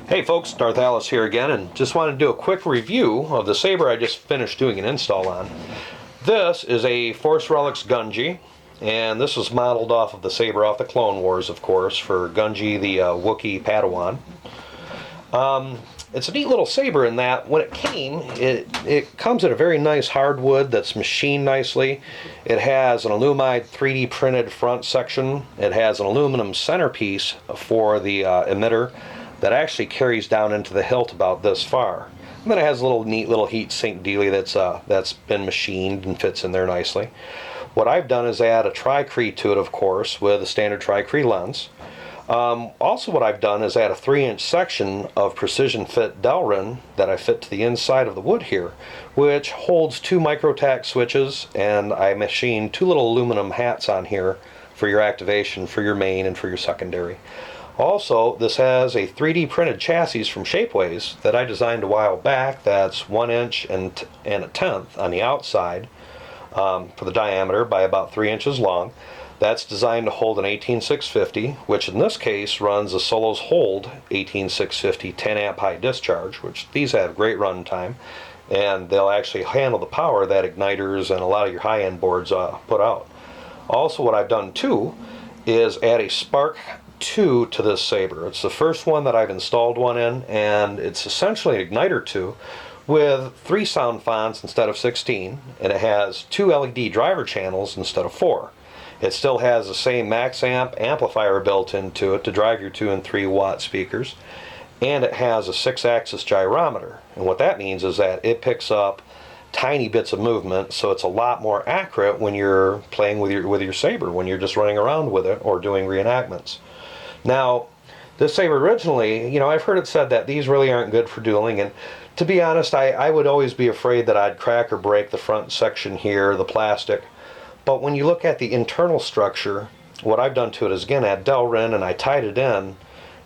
Hey folks, Darth Alice here again, and just wanted to do a quick review of the saber I just finished doing an install on. This is a Force Relics Gungi, and this was modeled off of the saber off the Clone Wars, of course, for Gungi the Wookiee Padawan. It's a neat little saber in that when it came, it comes in a very nice hardwood that's machined nicely. It has an Alumide 3D printed front section. It has an aluminum centerpiece for the emitter that actually carries down into the hilt about this far. And then it has a neat little heat sink dealie that's been machined and fits in there nicely. What I've done is add a tri-cree to it, of course, with a standard tri-cree lens. Also what I've done is add a 3-inch section of precision fit Delrin that I fit to the inside of the wood here, which holds 2 microtack switches, and I machined 2 little aluminum hats on here for your activation, for your main, and for your secondary. Also, this has a 3D printed chassis from Shapeways that I designed a while back that's 1 inch and a tenth on the outside for the diameter by about 3 inches long. That's designed to hold an 18650, which in this case runs a Solos Hold 18650 10 amp high discharge, which these have great run time, and they'll actually handle the power that igniters and a lot of your high-end boards put out. Also, what I've done too is add a Spark 2 to this saber. It's the first one that I've installed one in, and it's essentially an igniter 2 with 3 sound fonts instead of 16, and it has 2 LED driver channels instead of 4. It still has the same max amp amplifier built into it to drive your 2 and 3 watt speakers, and it has a 6-axis gyrometer. And what that means is that it picks up tiny bits of movement, so it's a lot more accurate when you're playing with your saber, when you're just running around with it or doing reenactments. Now, this saber originally, I've heard it said that these really aren't good for dueling, and to be honest, I would always be afraid that I'd crack or break the front section here, the plastic. But when you look at the internal structure, what I've done to it is, again, add Delrin, and I tied it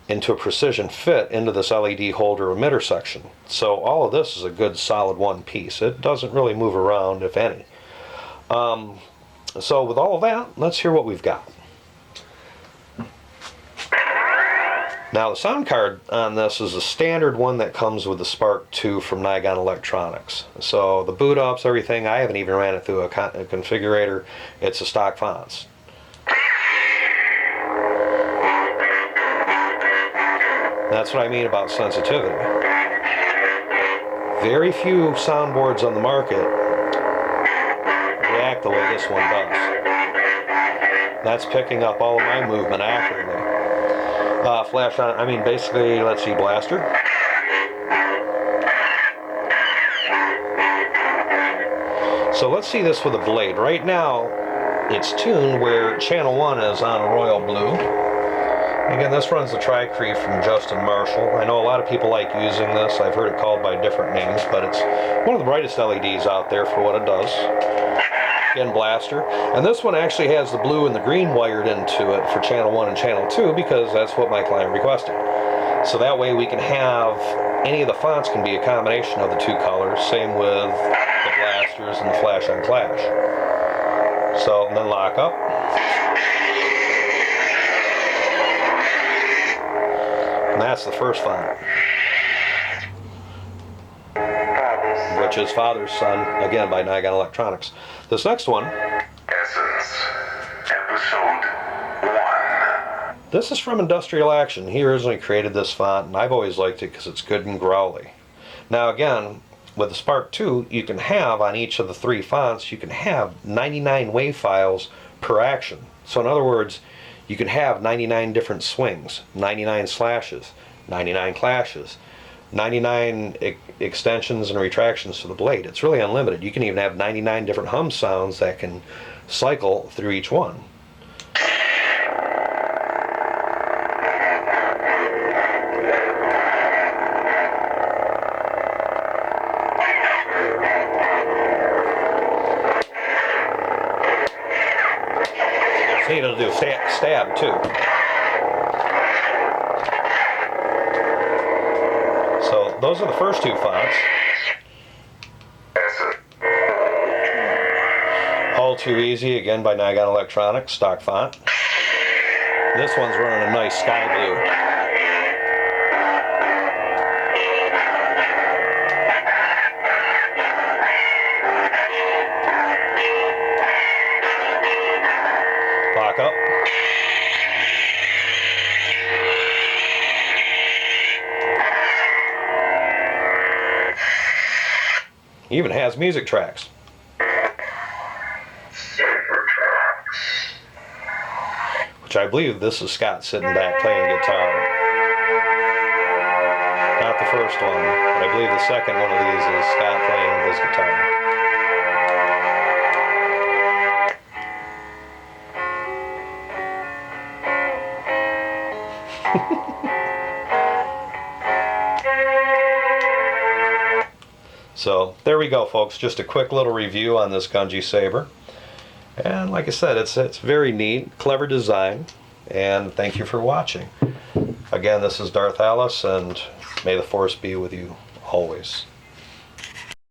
into a precision fit into this LED holder emitter section. So all of this is a good solid one piece. It doesn't really move around, if any. So with all of that, let's hear what we've got. Now the sound card on this is a standard one that comes with the Spark 2 from Nigon Electronics. So the boot ups, everything, I haven't even ran it through a configurator. It's a stock fonts. That's what I mean about sensitivity. Very few soundboards on the market react the way this one does. That's picking up all of my movement accurately. Flash on, basically, let's see, blaster. So let's see this with a blade. Right now, it's tuned where channel 1 is on royal blue. Again, this runs the tri-cree from Justin Marshall. I know a lot of people like using this. I've heard it called by different names, but it's one of the brightest LEDs out there for what it does. Again, blaster. And this one actually has the blue and the green wired into it for channel 1 and channel 2 because that's what my client requested. So that way we can have, any of the fonts can be a combination of the 2 colors. Same with the blasters and the flash on clash. So, and then lock up. And that's the first font, which is Father's Son, again by Nigon Electronics. This next one, Essence, Episode 1. This is from Industrial Action. He originally created this font, and I've always liked it because it's good and growly. Now again, with the Spark 2, you can have, on each of the 3 fonts, you can have 99 wave files per action. So in other words, you can have 99 different swings, 99 slashes, 99 clashes, 99 extensions and retractions to the blade. It's really unlimited. You can even have 99 different hum sounds that can cycle through each one. See, it'll do stab too. So those are the first 2 fonts. All Too Easy, again by Nigon Electronics, stock font. This one's running a nice sky blue. Even has music tracks. Saber tracks. Which I believe this is Scott sitting back playing guitar. Not the first one, but I believe the second one of these is Scott playing his guitar. So there we go, folks. Just a quick little review on this Gungi Saber. And like I said, it's very neat, clever design, and thank you for watching. Again, this is Darth Alice, and may the Force be with you always.